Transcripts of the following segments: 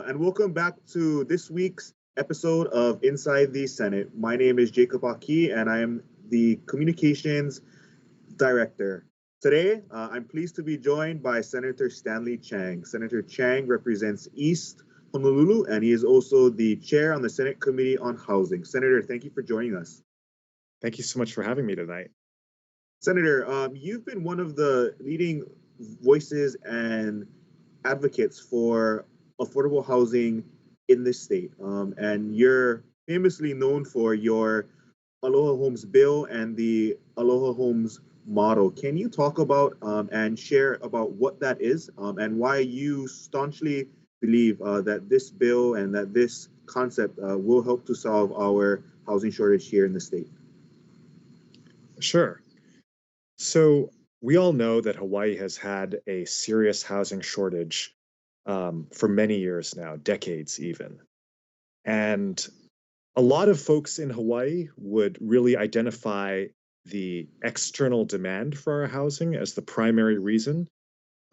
and welcome back to this week's episode of Inside the Senate. My name is Jacob Aki, and I am the Communications Director. Today, I'm pleased to be joined by Senator Stanley Chang. Senator Chang represents East Honolulu, and he is also the chair on the Senate Committee on Housing. Senator, thank you for joining us. Thank you so much for having me tonight. Senator, you've been one of the leading voices and advocates for affordable housing in this state. And you're famously known for your Aloha Homes bill and the Aloha Homes model. Can you talk about and share about what that is and why you staunchly believe that this bill and that this concept will help to solve our housing shortage here in the state? Sure. So we all know that Hawaii has had a serious housing shortage for many years now, decades even. And a lot of folks in Hawaii would really identify the external demand for our housing as the primary reason.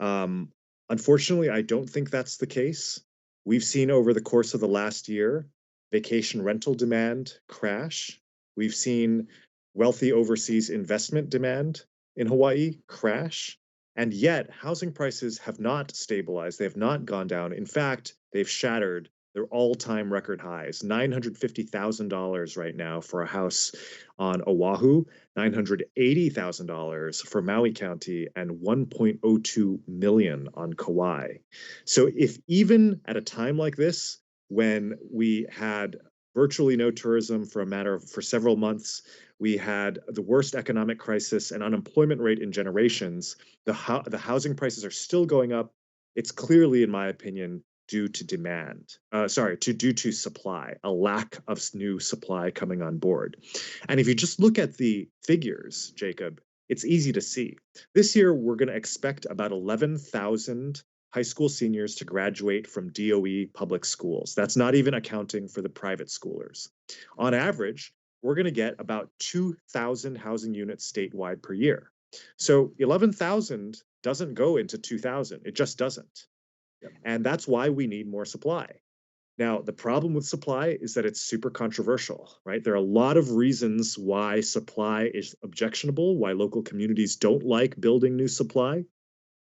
Unfortunately, I don't think that's the case. We've seen over the course of the last year, vacation rental demand crash. We've seen wealthy overseas investment demand in Hawaii crash. And yet, housing prices have not stabilized. They have not gone down. In fact, they've shattered their all-time record highs. $950,000 right now for a house on Oahu, $980,000 for Maui County, and $1.02 million on Kauai. So if even at a time like this, when we had virtually no tourism for several months, we had the worst economic crisis and unemployment rate in generations, the housing prices are still going up. It's clearly, in my opinion, due to due to supply, a lack of new supply coming on board. And if you just look at the figures, Jacob, it's easy to see. This year, we're going to expect about 11,000 high school seniors to graduate from DOE public schools. That's not even accounting for the private schoolers. On average, we're going to get about 2,000 housing units statewide per year. So 11,000 doesn't go into 2,000. It just doesn't. And that's why we need more supply. Now, the problem with supply is that it's super controversial, right? There are a lot of reasons why supply is objectionable, why local communities don't like building new supply.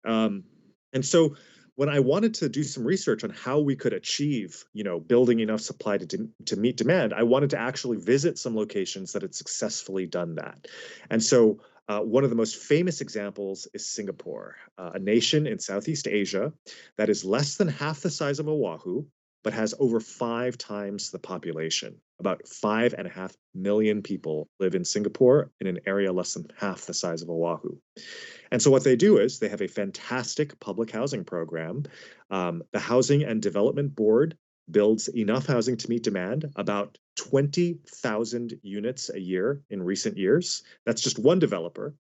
And so when I wanted to do some research on how we could achieve, building enough supply to meet demand, I wanted to actually visit some locations that had successfully done that. And so one of the most famous examples is Singapore, a nation in Southeast Asia that is less than half the size of Oahu, but has over 5 times the population. About 5.5 million people live in Singapore in an area less than half the size of Oahu. And so what they do is they have a fantastic public housing program. The Housing and Development Board builds enough housing to meet demand, about 20,000 units a year in recent years. That's just one developer.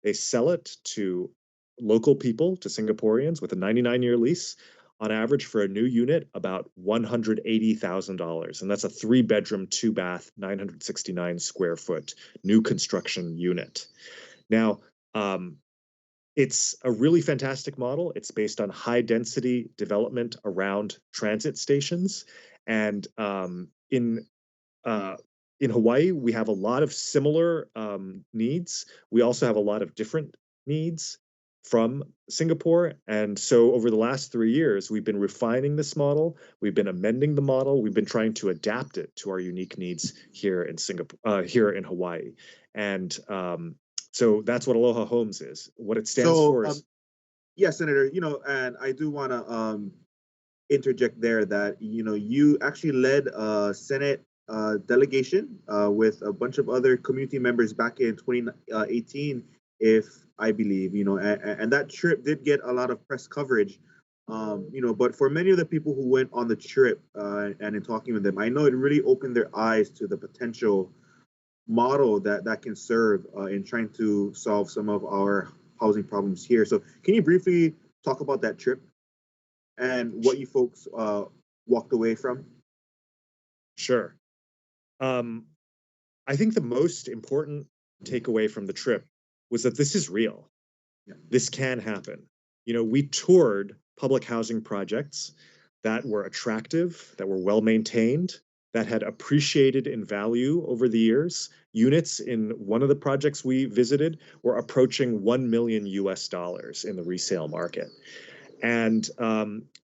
They sell it to local people, to Singaporeans, with a 99-year lease, on average for a new unit, about $180,000. And that's a 3-bedroom, 2-bath, 969 square foot new construction unit. Now, it's a really fantastic model. It's based on high density development around transit stations. And in Hawaii, we have a lot of similar needs. We also have a lot of different needs from Singapore. And so over the last 3 years, we've been refining this model. We've been amending the model. We've been trying to adapt it to our unique needs here in Hawaii. And so that's what Aloha Homes is. What it stands for is... Yes, Senator, and I do want to interject there that, you actually led a Senate delegation with a bunch of other community members back in 2018, if I believe, and that trip did get a lot of press coverage, but for many of the people who went on the trip and in talking with them, I know it really opened their eyes to the potential model that can serve in trying to solve some of our housing problems here. So can you briefly talk about that trip and what you folks walked away from? Sure. I think the most important takeaway from the trip was that this is real. Yeah. This can happen. We toured public housing projects that were attractive, that were well maintained, that had appreciated in value over the years. Units in one of the projects we visited were approaching 1 million US dollars in the resale market. And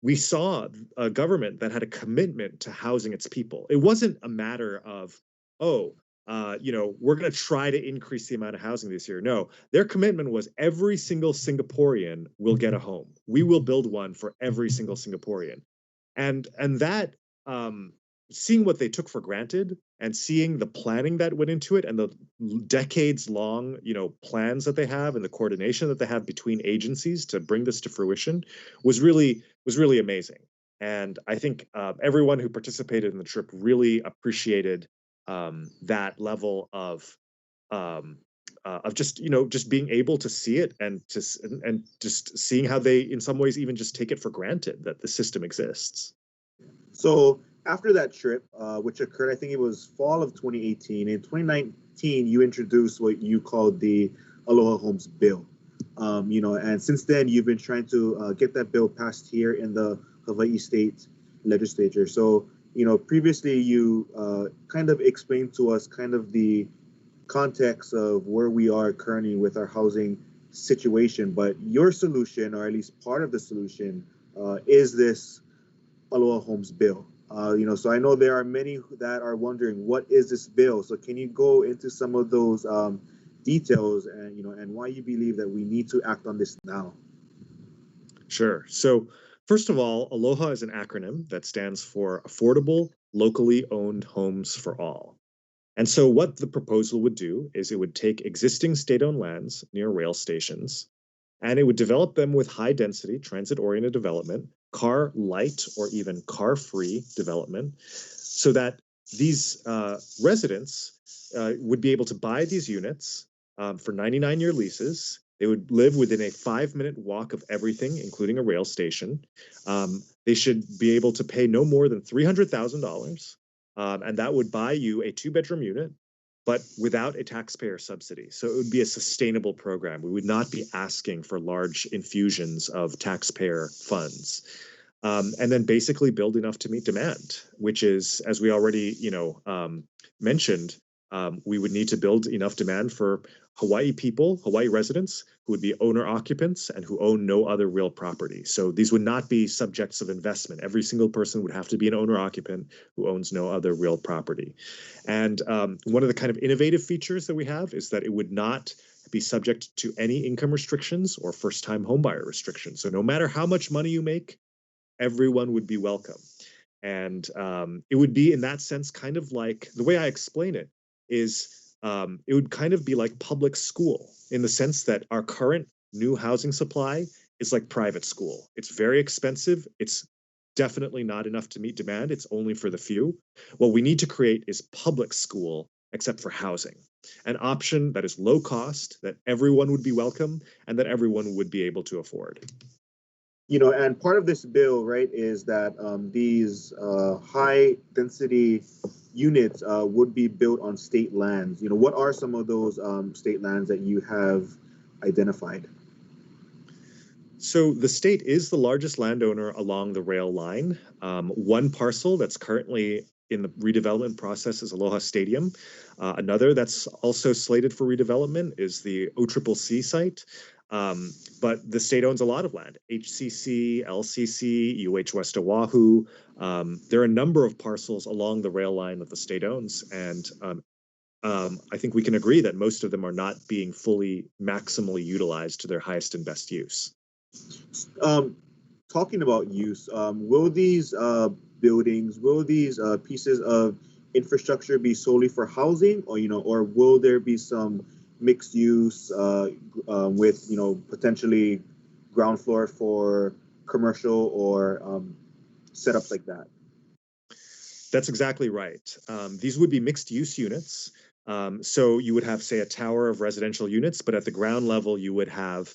we saw a government that had a commitment to housing its people. It wasn't a matter of, oh, we're going to try to increase the amount of housing this year. No, their commitment was every single Singaporean will get a home. We will build one for every single Singaporean. And that seeing what they took for granted and seeing the planning that went into it and the decades long plans that they have and the coordination that they have between agencies to bring this to fruition was really amazing. And I think everyone who participated in the trip really appreciated that level of just being able to see it and just seeing how they in some ways even just take it for granted that the system exists. So after that trip, which occurred, I think it was fall of 2018, in 2019, you introduced what you called the Aloha Homes Bill. And since then, you've been trying to get that bill passed here in the Hawaii State Legislature. So, previously you kind of explained to us kind of the context of where we are currently with our housing situation, but your solution, or at least part of the solution, is this Aloha Homes Bill. So I know there are many that are wondering, what is this bill? So can you go into some of those details and why you believe that we need to act on this now? Sure. So first of all, ALOHA is an acronym that stands for Affordable Locally Owned Homes for All. And so what the proposal would do is it would take existing state-owned lands near rail stations, and it would develop them with high-density, transit-oriented development, car light or even car-free development, so that these residents would be able to buy these units for 99-year leases. They would live within a 5-minute walk of everything, including a rail station. They should be able to pay no more than $300,000, and that would buy you a 2-bedroom unit, but without a taxpayer subsidy. So it would be a sustainable program. We would not be asking for large infusions of taxpayer funds. And then basically build enough to meet demand, which is, as we already mentioned, we would need to build enough demand for Hawaii people, Hawaii residents, who would be owner occupants and who own no other real property. So these would not be subjects of investment. Every single person would have to be an owner occupant who owns no other real property. And one of the kind of innovative features that we have is that it would not be subject to any income restrictions or first-time homebuyer restrictions. So no matter how much money you make, everyone would be welcome. And it would be, in that sense, kind of like, the way I explain it is, it would kind of be like public school in the sense that our current new housing supply is like private school. It's very expensive. It's definitely not enough to meet demand. It's only for the few. What we need to create is public school, except for housing, an option that is low cost, that everyone would be welcome, and that everyone would be able to afford. And part of this bill, right, is that these high density units would be built on state lands. What are some of those state lands that you have identified? So the state is the largest landowner along the rail line. One parcel that's currently in the redevelopment process is Aloha Stadium. Another that's also slated for redevelopment is the OCCC site. But the state owns a lot of land, HCC, LCC, UH West Oahu. There are a number of parcels along the rail line that the state owns. And I think we can agree that most of them are not being fully maximally utilized to their highest and best use. Talking about use, will these buildings, will these pieces of infrastructure be solely for housing, or will there be some mixed use with potentially ground floor for commercial or setups like that? That's exactly right. These would be mixed use units. So you would have, say, a tower of residential units, but at the ground level, you would have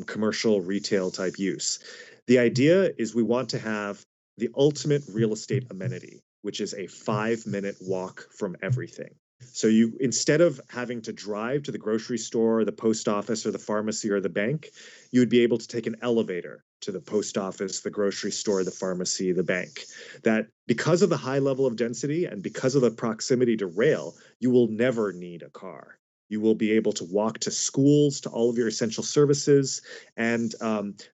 commercial retail type use. The idea is we want to have the ultimate real estate amenity, which is a 5-minute walk from everything. So you, instead of having to drive to the grocery store, the post office, or the pharmacy or the bank, you would be able to take an elevator to the post office, the grocery store, the pharmacy, the bank. That because of the high level of density and because of the proximity to rail, you will never need a car. You will be able to walk to schools, to all of your essential services. And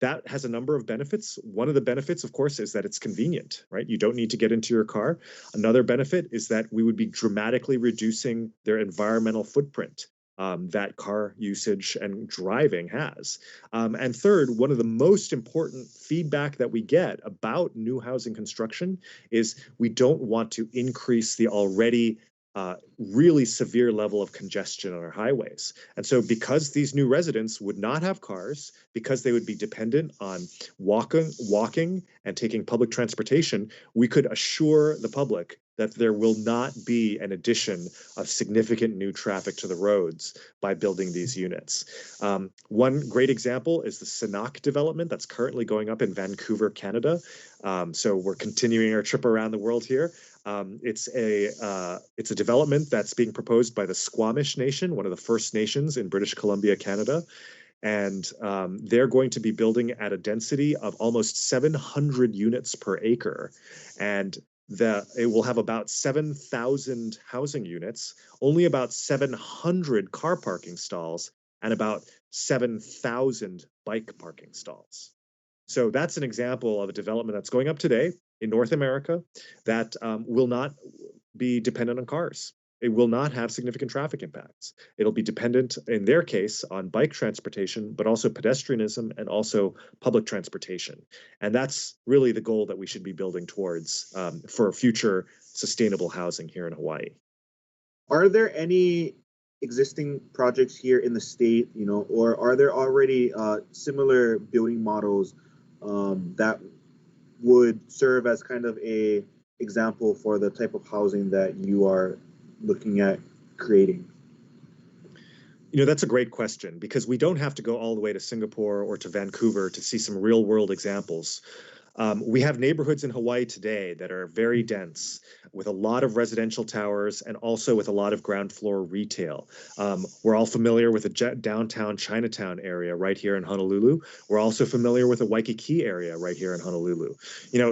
that has a number of benefits. One of the benefits, of course, is that it's convenient, right? You don't need to get into your car. Another benefit is that we would be dramatically reducing their environmental footprint that car usage and driving has. And third, one of the most important feedback that we get about new housing construction is we don't want to increase the already really severe level of congestion on our highways. And so because these new residents would not have cars, because they would be dependent on walking and taking public transportation, we could assure the public that there will not be an addition of significant new traffic to the roads by building these units. One great example is the Sanok development that's currently going up in Vancouver, Canada. So we're continuing our trip around the world here. It's a development that's being proposed by the Squamish Nation, one of the First Nations in British Columbia, Canada. And they're going to be building at a density of almost 700 units per acre. And it will have about 7,000 housing units, only about 700 car parking stalls, and about 7,000 bike parking stalls. So that's an example of a development that's going up today in North America that will not be dependent on cars. It will not have significant traffic impacts. It'll be dependent, in their case, on bike transportation, but also pedestrianism and also public transportation. And that's really the goal that we should be building towards for future sustainable housing here in Hawaii. Are there any existing projects here in the state, or are there already similar building models that would serve as kind of a example for the type of housing that you are looking at creating? That's a great question, because we don't have to go all the way to Singapore or to Vancouver to see some real world examples. We have neighborhoods in Hawaii today that are very dense, with a lot of residential towers and also with a lot of ground floor retail. We're all familiar with the downtown Chinatown area right here in Honolulu. We're also familiar with the Waikiki area right here in Honolulu.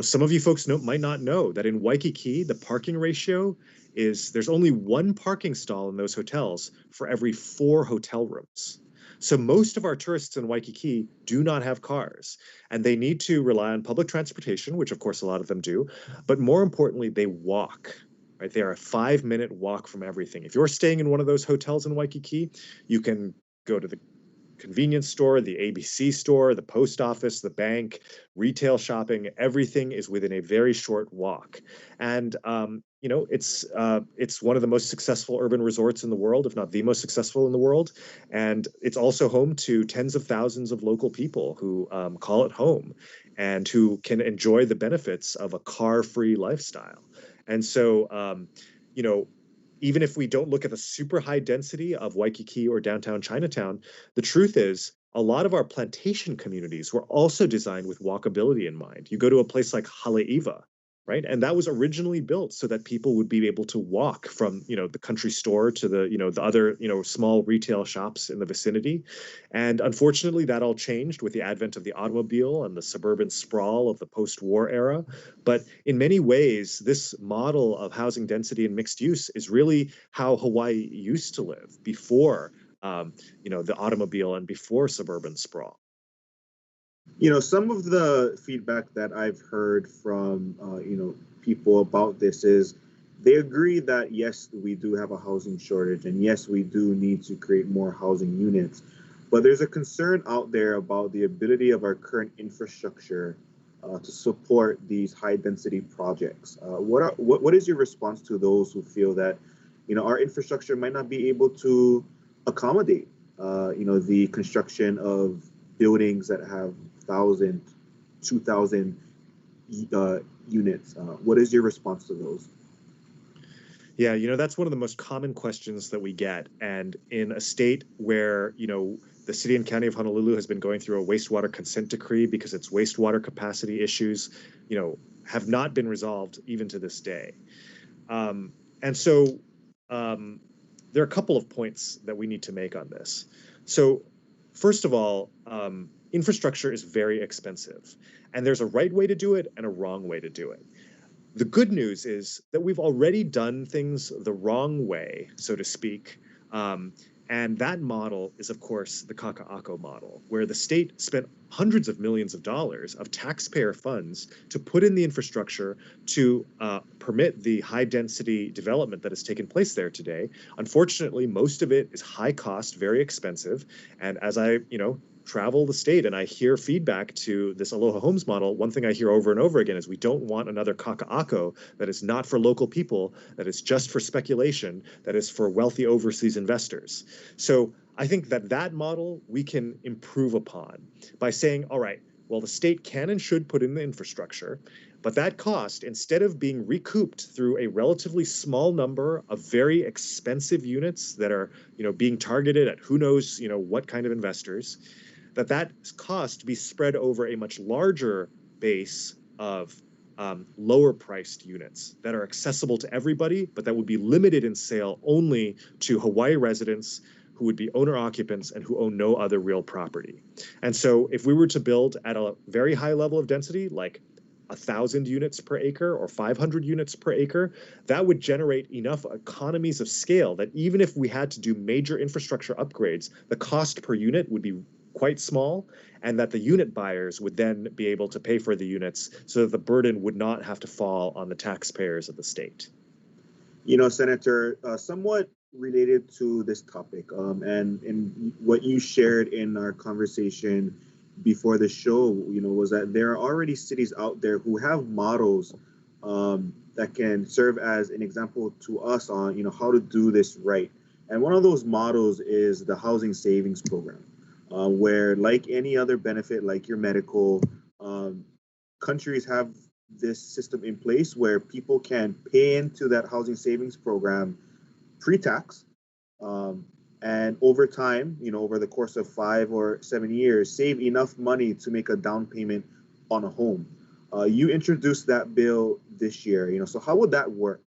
Some of you folks might not know that in Waikiki, the parking ratio is there's only one parking stall in those hotels for every 4 hotel rooms. So most of our tourists in Waikiki do not have cars, and they need to rely on public transportation, which of course a lot of them do, but more importantly, they walk. Right? They are a 5-minute walk from everything. If you're staying in one of those hotels in Waikiki, you can go to the convenience store, the ABC store, the post office, the bank, retail shopping, everything is within a very short walk. And it's one of the most successful urban resorts in the world, if not the most successful in the world. And it's also home to tens of thousands of local people who call it home and who can enjoy the benefits of a car-free lifestyle. And so, even if we don't look at the super high density of Waikiki or downtown Chinatown, the truth is a lot of our plantation communities were also designed with walkability in mind. You go to a place like Haleiwa, right? And that was originally built so that people would be able to walk from, the country store to the other, small retail shops in the vicinity. And unfortunately, that all changed with the advent of the automobile and the suburban sprawl of the post-war era. But in many ways, this model of housing density and mixed use is really how Hawaii used to live before, the automobile and before suburban sprawl. Some of the feedback that I've heard from, people about this is they agree that, yes, we do have a housing shortage, and yes, we do need to create more housing units. But there's a concern out there about the ability of our current infrastructure to support these high density projects. What is your response to those who feel that, our infrastructure might not be able to accommodate, the construction of buildings that have 1,000, 2,000 units? What is your response to those? Yeah, that's one of the most common questions that we get. And in a state where, the city and county of Honolulu has been going through a wastewater consent decree because its wastewater capacity issues, have not been resolved even to this day. And so um, there are a couple of points that we need to make on this. So, first of all, infrastructure is very expensive, and there's a right way to do it and a wrong way to do it. The good news is that we've already done things the wrong way, so to speak. Um, and that model is, of course, the Kaka'ako model, where the state spent hundreds of millions of dollars of taxpayer funds to put in the infrastructure to permit the high density development that has taken place there today. Unfortunately, most of it is high cost, very expensive. And as I, travel the state and I hear feedback to this Aloha Homes model, one thing I hear over and over again is we don't want another kaka'ako that is not for local people, that is just for speculation, that is for wealthy overseas investors. So I think that model we can improve upon by saying, all right, well, the state can and should put in the infrastructure, but that cost, instead of being recouped through a relatively small number of very expensive units that are, being targeted at who knows, what kind of investors, that cost be spread over a much larger base of lower priced units that are accessible to everybody, but that would be limited in sale only to Hawaii residents who would be owner occupants and who own no other real property. And so if we were to build at a very high level of density, like 1,000 units per acre or 500 units per acre, that would generate enough economies of scale that even if we had to do major infrastructure upgrades, the cost per unit would be quite small, and that the unit buyers would then be able to pay for the units so that the burden would not have to fall on the taxpayers of the state. Senator, somewhat related to this topic, and in what you shared in our conversation before the show, was that there are already cities out there who have models that can serve as an example to us on, how to do this right. And one of those models is the housing savings program, where, like any other benefit, like your medical, um, countries have this system in place where people can pay into that housing savings program pre-tax, um, and over time, over the course of 5 or 7 years, save enough money to make a down payment on a home. You introduced that bill this year, so how would that work?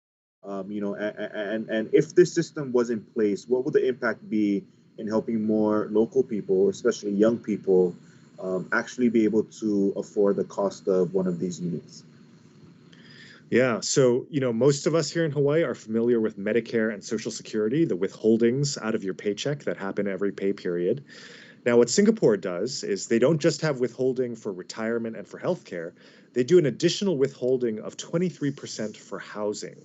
And if this system was in place, what would the impact be in helping more local people, especially young people, actually be able to afford the cost of one of these units? Yeah, so most of us here in Hawaii are familiar with Medicare and Social Security, the withholdings out of your paycheck that happen every pay period. Now, what Singapore does is they don't just have withholding for retirement and for healthcare, they do an additional withholding of 23% for housing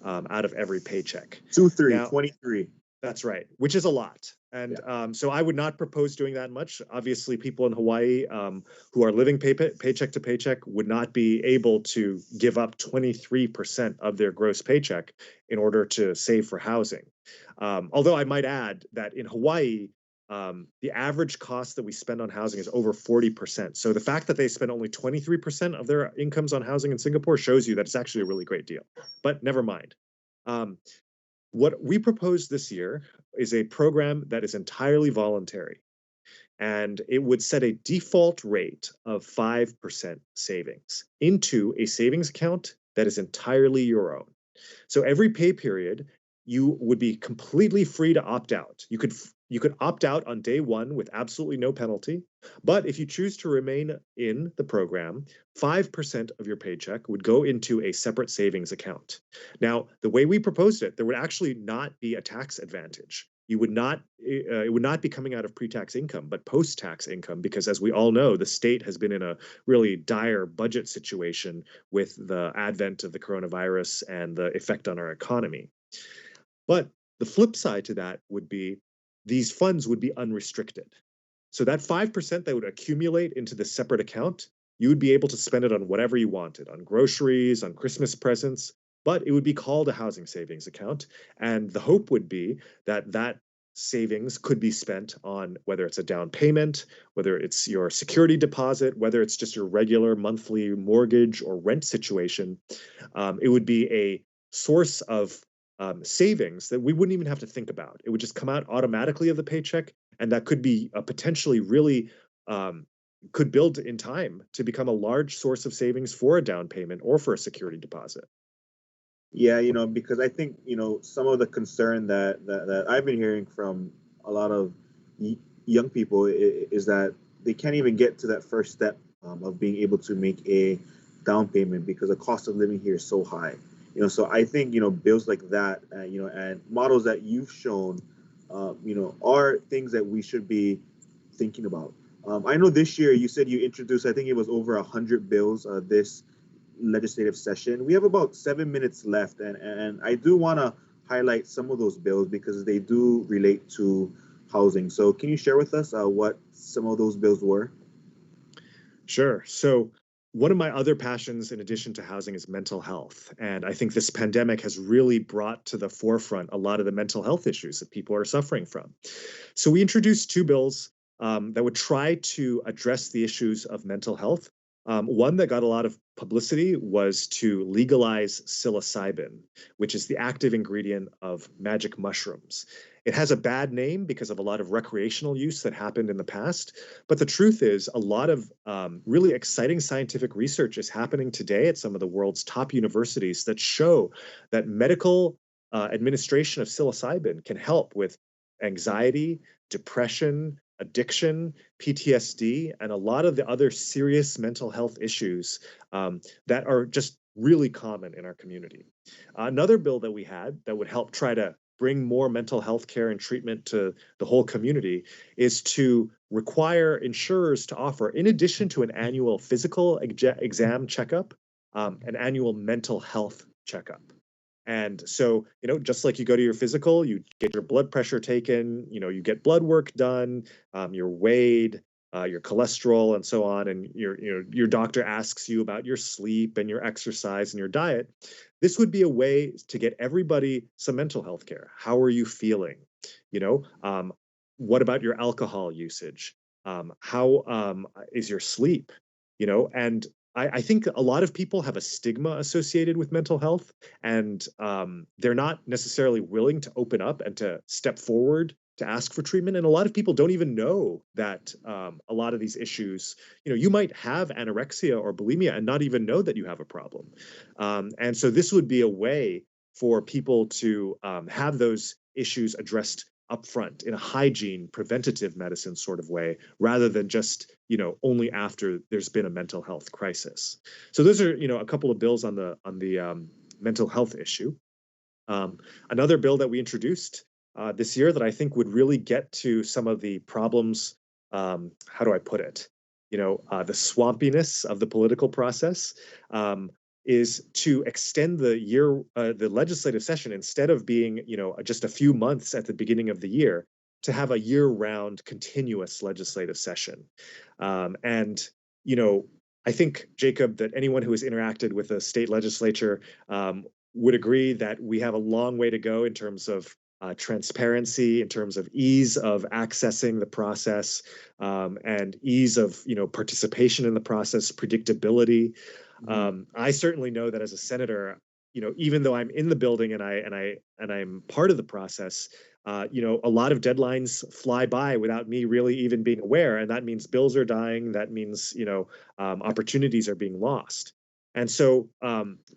out of every paycheck. 23. That's right, which is a lot. And so I would not propose doing that much. Obviously, people in Hawaii who are living paycheck to paycheck would not be able to give up 23% of their gross paycheck in order to save for housing. Although I might add that in Hawaii, the average cost that we spend on housing is over 40%. So the fact that they spend only 23% of their incomes on housing in Singapore shows you that it's actually a really great deal. But never mind. What we propose this year is a program that is entirely voluntary, and it would set a default rate of 5% savings into a savings account that is entirely your own. So every pay period, you would be completely free to opt out. You could opt out on day one with absolutely no penalty. But if you choose to remain in the program, 5% of your paycheck would go into a separate savings account. Now, the way we proposed it, there would actually not be a tax advantage. You would not, it would not be coming out of pre-tax income, but post-tax income, because as we all know, the state has been in a really dire budget situation with the advent of the coronavirus and the effect on our economy. But the flip side to that would be these funds would be unrestricted. So that 5% that would accumulate into the separate account, you would be able to spend it on whatever you wanted, on groceries, on Christmas presents, but it would be called a housing savings account. And the hope would be that that savings could be spent on whether it's a down payment, whether it's your security deposit, whether it's just your regular monthly mortgage or rent situation. It would be a source of savings that we wouldn't even have to think about. It would just come out automatically of the paycheck, and that could be potentially really could build in time to become a large source of savings for a down payment or for a security deposit. Yeah, because I think, some of the concern that I've been hearing from a lot of y- young people is that they can't even get to that first step of being able to make a down payment because the cost of living here is so high. So I think, bills like that, and models that you've shown, are things that we should be thinking about. I know this year you said you introduced, I think it was over 100 bills this legislative session. We have about 7 minutes left, and I do want to highlight some of those bills because they do relate to housing. So, can you share with us what some of those bills were? Sure. So, one of my other passions, in addition to housing, is mental health. And I think this pandemic has really brought to the forefront a lot of the mental health issues that people are suffering from. So, we introduced two bills that would try to address the issues of mental health. One that got a lot of publicity was to legalize psilocybin, which is the active ingredient of magic mushrooms. It has a bad name because of a lot of recreational use that happened in the past. But the truth is, a lot of really exciting scientific research is happening today at some of the world's top universities that show that medical administration of psilocybin can help with anxiety, depression, addiction, PTSD, and a lot of the other serious mental health issues that are just really common in our community. Another bill that we had that would help try to bring more mental health care and treatment to the whole community is to require insurers to offer, in addition to an annual physical exam checkup, an annual mental health checkup. And so, just like you go to your physical, you get your blood pressure taken, you get blood work done, you're weighed, your cholesterol, and so on, and your doctor asks you about your sleep and your exercise and your diet. This would be a way to get everybody some mental health care. How are you feeling? You know, um, what about your alcohol usage? How is your sleep? And I think a lot of people have a stigma associated with mental health, and they're not necessarily willing to open up and to step forward to ask for treatment. And a lot of people don't even know that a lot of these issues, you might have anorexia or bulimia and not even know that you have a problem. And so this would be a way for people to have those issues addressed upfront in a hygiene, preventative medicine sort of way, rather than just only after there's been a mental health crisis. So those are a couple of bills on the mental health issue. Another bill that we introduced this year that I think would really get to some of the problems. How do I put it? The swampiness of the political process. Is to extend the legislative session, instead of being, just a few months at the beginning of the year, to have a year-round continuous legislative session. And, you know, I think, Jacob, that anyone who has interacted with a state legislature would agree that we have a long way to go in terms of transparency, in terms of ease of accessing the process, and ease of participation in the process, predictability. I certainly know that as a senator, even though I'm in the building and I'm part of the process, a lot of deadlines fly by without me really even being aware, and that means bills are dying. That means opportunities are being lost. And so,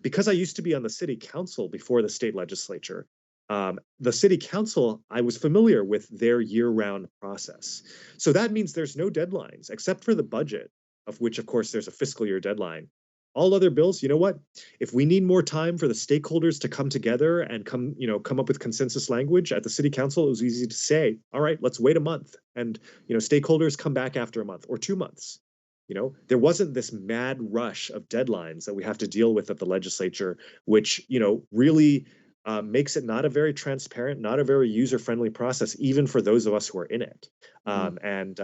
because I used to be on the city council before the state legislature, the city council, I was familiar with their year-round process. So that means there's no deadlines except for the budget, of which, of course, there's a fiscal year deadline. All other bills, you know what? If we need more time for the stakeholders to come together and come up with consensus language at the city council, it was easy to say, all right, let's wait a month. And, stakeholders come back after a month or 2 months. There wasn't this mad rush of deadlines that we have to deal with at the legislature, which, really makes it not a very transparent, not a very user-friendly process, even for those of us who are in it. And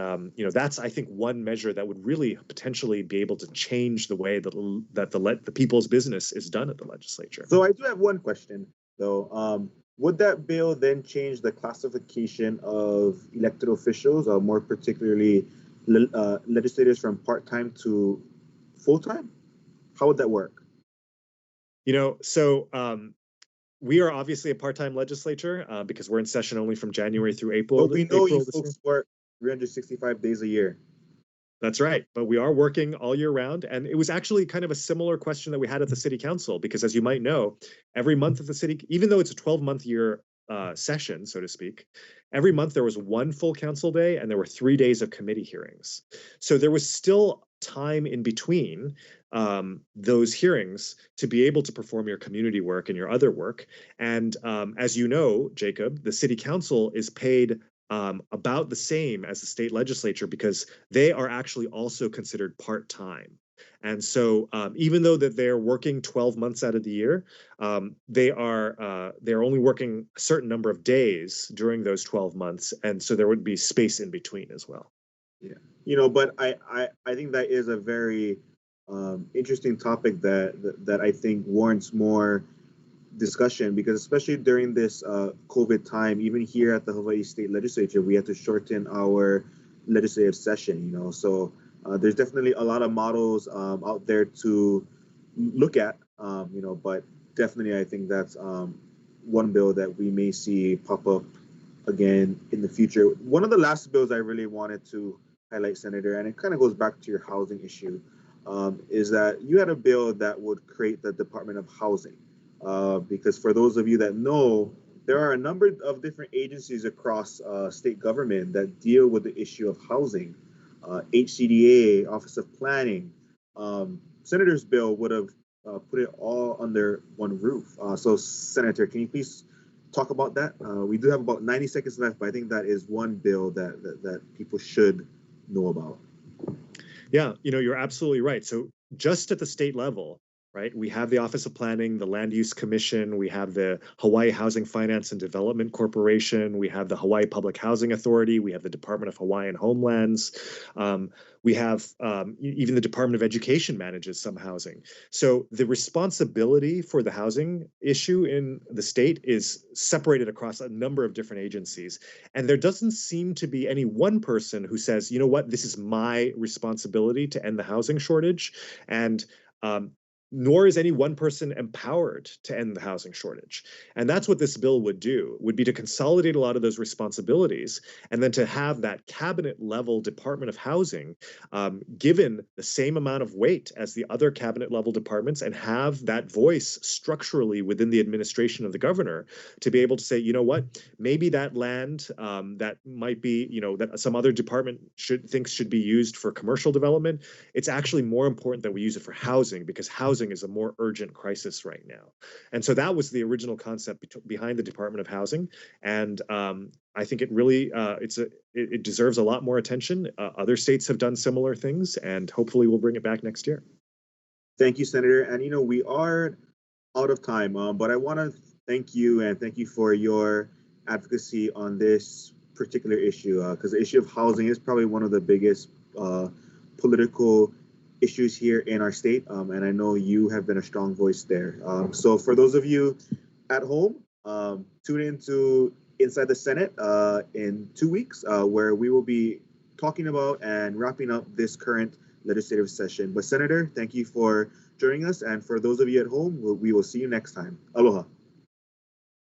that's, I think, one measure that would really potentially be able to change the way that the people's business is done at the legislature. So I do have one question though. Would that bill then change the classification of elected officials, more particularly legislators from part-time to full-time? How would that work? So we are obviously a part-time legislature because we're in session only from January through But April. we know you April this year. folks work 365 days a year. That's right. But we are working all year round. And it was actually kind of a similar question that we had at the city council, because as you might know, every month of the city, even though it's a 12-month year session, so to speak, every month there was one full council day and there were 3 days of committee hearings. So there was still time in between those hearings to be able to perform your community work and your other work. And as you know, Jacob, the city council is paid about the same as the state legislature because they are actually also considered part-time. And so even though that they're working 12 months out of the year, they're only working a certain number of days during those 12 months. And so there would be space in between as well. Yeah, but I think that is a very interesting topic that I think warrants more discussion, because especially during this COVID time, even here at the Hawaii State Legislature, we had to shorten our legislative session. So there's definitely a lot of models out there to look at. But definitely I think that's one bill that we may see pop up again in the future. One of the last bills I really wanted to highlight, Senator, and it kind of goes back to your housing issue, is that you had a bill that would create the Department of Housing. Because for those of you that know, there are a number of different agencies across state government that deal with the issue of housing. HCDA, Office of Planning. Senator's bill would have put it all under one roof. So, Senator, can you please talk about that? We do have about 90 seconds left, but I think that is one bill that people should know about. Yeah, you're absolutely right. So just at the state level, right, we have the Office of Planning, the Land Use Commission, we have the Hawaii Housing Finance and Development Corporation, we have the Hawaii Public Housing Authority, we have the Department of Hawaiian Homelands, we have even the Department of Education manages some housing. So the responsibility for the housing issue in the state is separated across a number of different agencies. And there doesn't seem to be any one person who says, you know what, this is my responsibility to end the housing shortage. And nor is any one person empowered to end the housing shortage. And that's what this bill would do, would be to consolidate a lot of those responsibilities, and then to have that cabinet level Department of Housing given the same amount of weight as the other cabinet level departments, and have that voice structurally within the administration of the governor to be able to say, you know what, maybe that land that might be, that some other department thinks should be used for commercial development, it's actually more important that we use it for housing, because housing is a more urgent crisis right now. And so that was the original concept behind the Department of Housing. And I think it really, it deserves a lot more attention. Other states have done similar things, and hopefully we'll bring it back next year. Thank you, Senator. And we are out of time, but I want to thank you, and thank you for your advocacy on this particular issue, because the issue of housing is probably one of the biggest political issues here in our state, and I know you have been a strong voice there. So for those of you at home, tune into Inside the Senate in 2 weeks, where we will be talking about and wrapping up this current legislative session. But Senator, thank you for joining us, and for those of you at home, we will see you next time. Aloha.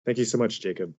Thank you so much, Jacob.